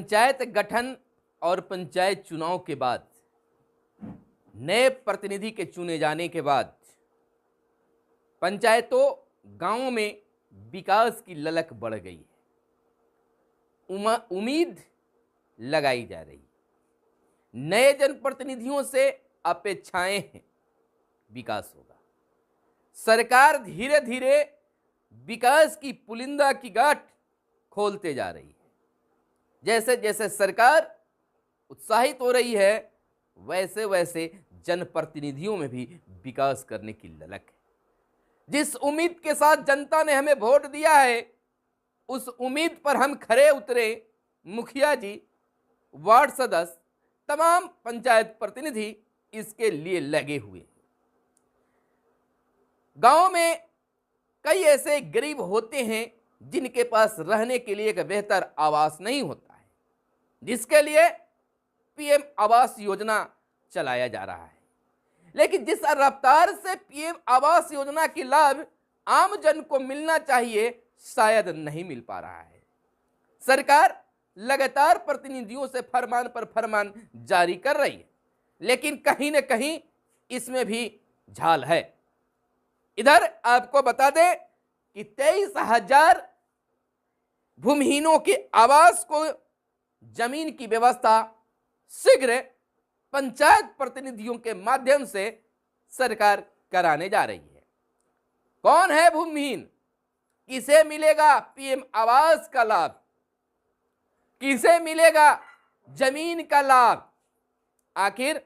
पंचायत गठन और पंचायत चुनाव के बाद, नए प्रतिनिधि के चुने जाने के बाद पंचायतों गांवों में विकास की ललक बढ़ गई है। उम्मीद लगाई जा रही है। नए जनप्रतिनिधियों से अपेक्षाएं हैं विकास होगा। सरकार धीरे धीरे विकास की पुलिंदा की गांठ खोलते जा रही है। जैसे जैसे सरकार उत्साहित हो रही है, वैसे वैसे जनप्रतिनिधियों में भी विकास करने की ललक है। जिस उम्मीद के साथ जनता ने हमें वोट दिया है, उस उम्मीद पर हम खरे उतरे। मुखिया जी, वार्ड सदस्य, तमाम पंचायत प्रतिनिधि इसके लिए लगे हुए हैं। गांव में कई ऐसे गरीब होते हैं जिनके पास रहने के लिए एक बेहतर आवास नहीं होता है, जिसके लिए पीएम आवास योजना चलाया जा रहा है। लेकिन जिस रफ्तार से पीएम आवास योजना की लाभ आम जन को मिलना चाहिए, शायद नहीं मिल पा रहा है। सरकार लगातार प्रतिनिधियों से फरमान पर फरमान जारी कर रही है, लेकिन कहीं न कहीं इसमें भी झाल है। इधर आपको बता दें कि 23,000 भूमिहीनों के आवास को जमीन की व्यवस्था शीघ्र पंचायत प्रतिनिधियों के माध्यम से सरकार कराने जा रही है। कौन है भूमिहीन? किसे मिलेगा पीएम आवास का लाभ? किसे मिलेगा जमीन का लाभ? आखिर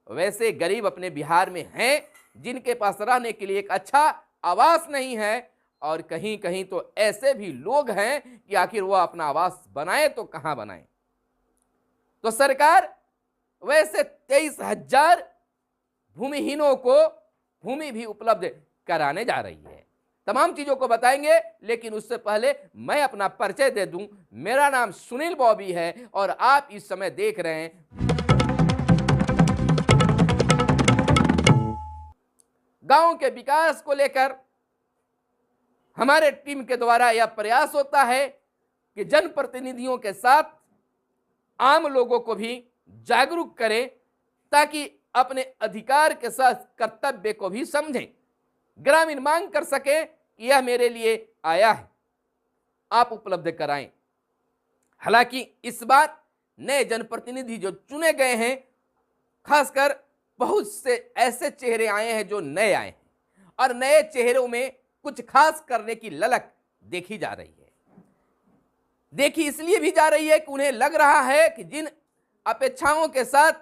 वैसे गरीब अपने बिहार में हैं जिनके पास रहने के लिए एक अच्छा आवास नहीं है, और कहीं कहीं तो ऐसे भी लोग हैं कि आखिर वो अपना आवास बनाए तो कहां बनाए। तो सरकार वैसे 23,000 भूमिहीनों को भूमि भी उपलब्ध कराने जा रही है। तमाम चीजों को बताएंगे, लेकिन उससे पहले मैं अपना परिचय दे दूं। मेरा नाम सुनील बॉबी है और आप इस समय देख रहे हैं गांव के विकास को लेकर हमारे टीम के द्वारा यह प्रयास होता है कि जनप्रतिनिधियों के साथ आम लोगों को भी जागरूक करें, ताकि अपने अधिकार के साथ कर्तव्य को भी समझें। ग्रामीण मांग कर सके कि यह मेरे लिए आया है, आप उपलब्ध कराएं। हालांकि इस बार नए जनप्रतिनिधि जो चुने गए हैं, खासकर बहुत से ऐसे चेहरे आए हैं जो नए आए हैं, और नए चेहरों में कुछ खास करने की ललक देखी जा रही है। देखी इसलिए भी जा रही है कि उन्हें लग रहा है कि जिन अपेक्षाओं के साथ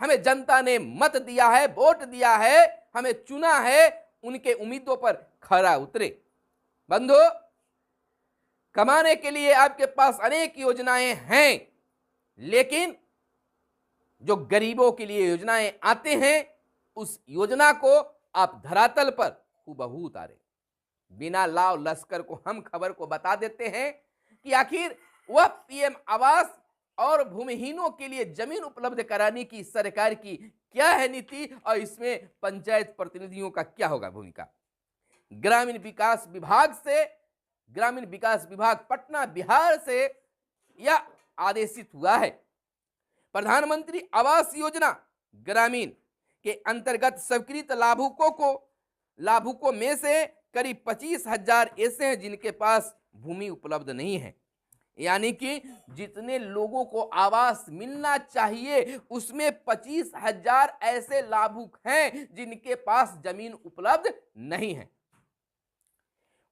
हमें जनता ने मत दिया है, वोट दिया है, हमें चुना है, उनके उम्मीदों पर खरा उतरे। बंधु, कमाने के लिए आपके पास अनेक योजनाएं हैं, लेकिन जो गरीबों के लिए योजनाएं आते हैं, उस योजना को आप धरातल पर हूबहू उतारें। बिना लाव लश्कर को हम खबर को बता देते हैं कि आखिर वह पीएम आवास और भूमिहीनों के लिए जमीन उपलब्ध कराने की सरकार की क्या है नीति, और इसमें पंचायत प्रतिनिधियों का क्या होगा भूमिका। ग्रामीण विकास विभाग पटना बिहार से यह आदेशित हुआ है। प्रधानमंत्री आवास योजना ग्रामीण के अंतर्गत स्वीकृत लाभुकों में से करीब 25,000 ऐसे हैं जिनके पास भूमि उपलब्ध नहीं है। यानी कि जितने लोगों को आवास मिलना चाहिए, उसमें 25,000 ऐसे लाभुक हैं जिनके पास जमीन उपलब्ध नहीं है।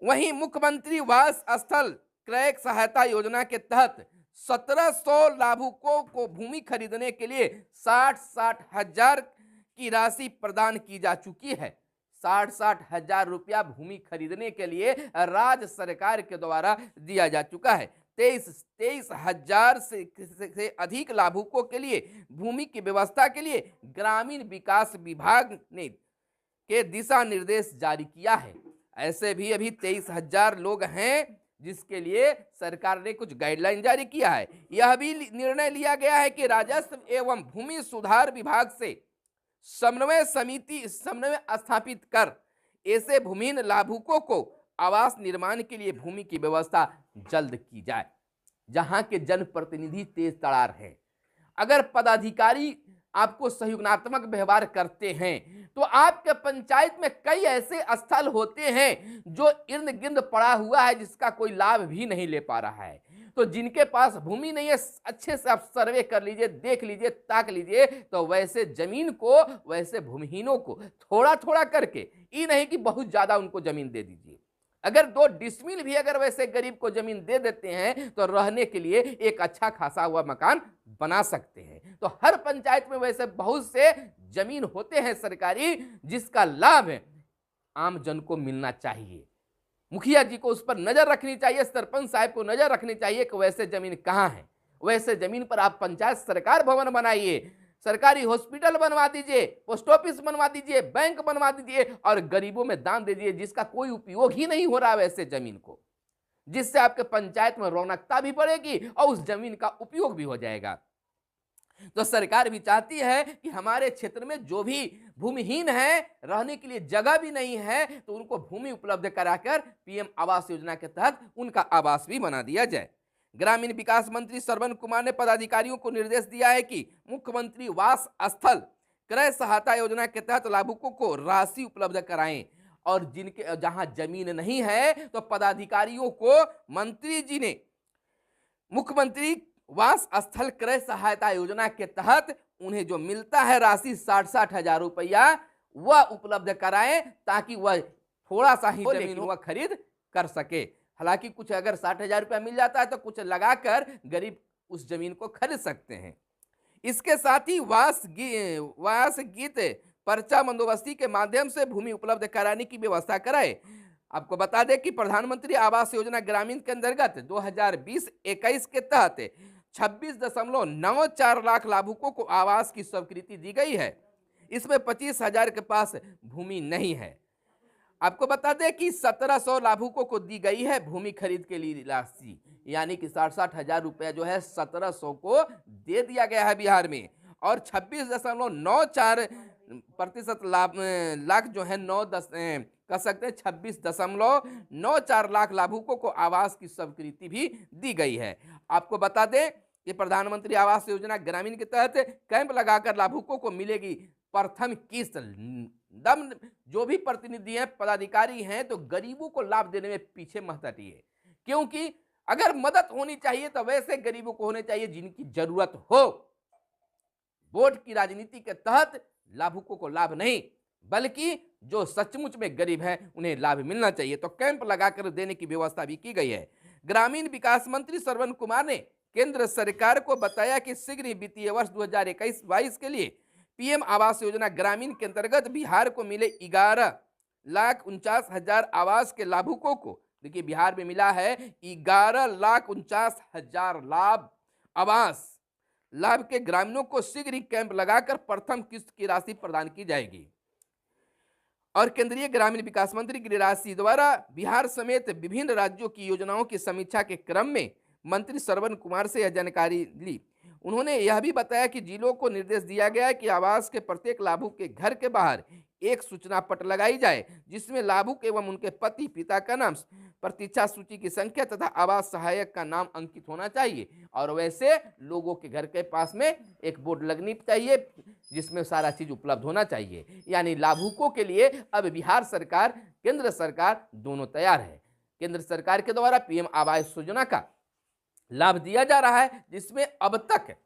वहीं मुख्यमंत्री वास स्थल क्रय सहायता योजना के तहत 1700 लाभुकों को भूमि खरीदने के लिए 60 हजार की राशि प्रदान की जा चुकी है। 60 हजार रुपया भूमि खरीदने के लिए राज्य सरकार के द्वारा दिया जा चुका है। 23 हजार से अधिक लाभुकों के लिए भूमि की व्यवस्था के लिए ग्रामीण विकास विभाग ने के दिशा निर्देश जारी किया है। ऐसे भी अभी 23,000 लोग हैं जिसके लिए सरकार ने कुछ गाइडलाइन जारी किया है। यह भी निर्णय लिया गया है कि राजस्व एवं भूमि सुधार विभाग से समन्वय स्थापित कर ऐसे भूमिहीन लाभुकों को आवास निर्माण के लिए भूमि की व्यवस्था जल्द की जाए। जहां के जनप्रतिनिधि तेज तड़ार हैं। अगर पदाधिकारी आपको सहयोगात्मक व्यवहार करते हैं तो आपके पंचायत में कई ऐसे स्थल होते हैं जो इर्द गिर्द पड़ा हुआ है, जिसका कोई लाभ भी नहीं ले पा रहा है। तो जिनके पास भूमि नहीं है, अच्छे से आप सर्वे कर लीजिए, देख लीजिए, ताक लीजिए, तो वैसे जमीन को, वैसे भूमिहीनों को थोड़ा थोड़ा करके, ये नहीं कि बहुत ज्यादा उनको जमीन दे दीजिए। अगर 2 डिसमिल भी अगर वैसे गरीब को जमीन दे देते हैं तो रहने के लिए एक अच्छा खासा हुआ मकान बना सकते हैं। तो हर पंचायत में वैसे बहुत से जमीन होते हैं सरकारी, जिसका लाभ आम जन को मिलना चाहिए। मुखिया जी को उस पर नजर रखनी चाहिए, सरपंच साहब को नजर रखनी चाहिए कि वैसे जमीन कहाँ है। वैसे जमीन पर आप पंचायत सरकार भवन बनाइए, सरकारी हॉस्पिटल बनवा दीजिए, पोस्ट ऑफिस बनवा दीजिए, बैंक बनवा दीजिए और गरीबों में दान दे दीजिए, जिसका कोई उपयोग ही नहीं हो रहा वैसे जमीन को, जिससे आपके पंचायत में रौनकता भी बढ़ेगी और उस जमीन का उपयोग भी हो जाएगा। तो सरकार भी चाहती है कि हमारे क्षेत्र में जो भी भूमिहीन है, रहने के लिए जगह भी नहीं है, तो उनको भूमि उपलब्ध कराकर पीएम आवास योजना के तहत उनका आवास भी बना दिया जाए। ग्रामीण विकास मंत्री श्रवण कुमार ने पदाधिकारियों को निर्देश दिया है कि मुख्यमंत्री आवास स्थल क्रय सहायता योजना के तहत लाभुकों को राशि उपलब्ध कराएं और जिनके जहां जमीन नहीं है तो पदाधिकारियों को मंत्री जी ने मुख्यमंत्री आवास स्थल क्रय सहायता योजना के तहत उन्हें जो मिलता है राशि 60-60 हजार रुपया, वह उपलब्ध कराएं ताकि वह थोड़ा सा ही जमीन वह खरीद कर सके। हालांकि कुछ अगर 60 हजार रुपया मिल जाता है तो कुछ लगाकर गरीब उस जमीन को खरीद सकते हैं। इसके साथ ही वास गीत पर्चा बंदोबस्ती के माध्यम से भूमि उपलब्ध कराने की व्यवस्था कराए। आपको बता दें कि प्रधानमंत्री आवास योजना ग्रामीण के अंतर्गत 2020-21 के तहत 26.94 लाख लाभुकों को आवास की स्वीकृति दी गई है। इसमें 25 हजार के पास भूमि नहीं है। आपको बता दें कि 1700 लाभुकों को दी गई है भूमि खरीद के लिए राशि, यानी कि 60-60 हजार रुपया जो है 1700 को दे दिया गया है बिहार में, और 26.94% लाख जो है 9-10 कह सकते हैं 26.94 लाख लाभुकों को आवास की स्वीकृति भी दी गई है। आपको बता दें कि प्रधानमंत्री आवास योजना ग्रामीण के तहत कैंप लगाकर लाभुकों को मिलेगी प्रथम किस्त। दम जो भी प्रतिनिधि हैं, पदाधिकारी हैं, तो गरीबों को लाभ देने में पीछे मत हटिए, क्योंकि अगर मदद होनी चाहिए तो वैसे गरीबों को होने चाहिए जिनकी जरूरत हो। वोट की राजनीति के तहत लाभुकों को लाभ नहीं, बल्कि जो सचमुच में गरीब हैं उन्हें लाभ मिलना चाहिए। तो कैंप लगाकर देने की व्यवस्था भी की गई है। ग्रामीण विकास मंत्री श्रवण कुमार ने केंद्र सरकार को बताया कि शीघ्र ही वित्तीय वर्ष 2021-22 के लिए पीएम आवास योजना ग्रामीण के अंतर्गत बिहार को मिले 11,49,000 आवास के लाभुकों को, देखिए बिहार में मिला है 11,49,000 लाभ आवास लाभ के ग्रामीणों को शीघ्र ही कैंप लगाकर प्रथम किस्त की राशि प्रदान की जाएगी। और केंद्रीय ग्रामीण विकास मंत्री गिरिराज सिंह द्वारा बिहार समेत विभिन्न राज्यों की योजनाओं की समीक्षा के क्रम में मंत्री श्रवण कुमार से यह जानकारी ली। उन्होंने यह भी बताया कि जिलों को निर्देश दिया गया है कि आवास के प्रत्येक लाभुक के घर के बाहर एक सूचना पट लगाई जाए, जिसमें लाभुक एवं उनके पति पिता का नाम, प्रतीक्षा सूची की संख्या तथा आवास सहायक का नाम अंकित होना चाहिए। और वैसे लोगों के घर के पास में एक बोर्ड लगनी चाहिए जिसमें सारा चीज उपलब्ध होना चाहिए। यानी लाभुकों के लिए अब बिहार सरकार, केंद्र सरकार दोनों तैयार है। केंद्र सरकार के द्वारा पीएम आवास योजना का लाभ दिया जा रहा है, जिसमें अब तक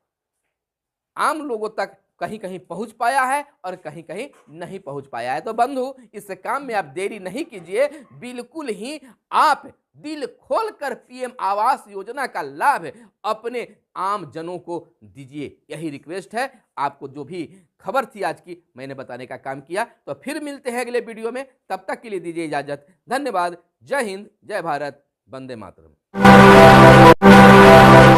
आम लोगों तक कहीं कहीं पहुंच पाया है और कहीं कहीं नहीं पहुंच पाया है। तो बंधु, इस काम में आप देरी नहीं कीजिए, बिल्कुल ही आप दिल खोलकर पीएम आवास योजना का लाभ अपने आम जनों को दीजिए, यही रिक्वेस्ट है। आपको जो भी खबर थी आज की मैंने बताने का काम किया। तो फिर मिलते हैं अगले वीडियो में, तब तक के लिए दीजिए इजाजत। धन्यवाद। जय हिंद, जय भारत, वंदे मातरम।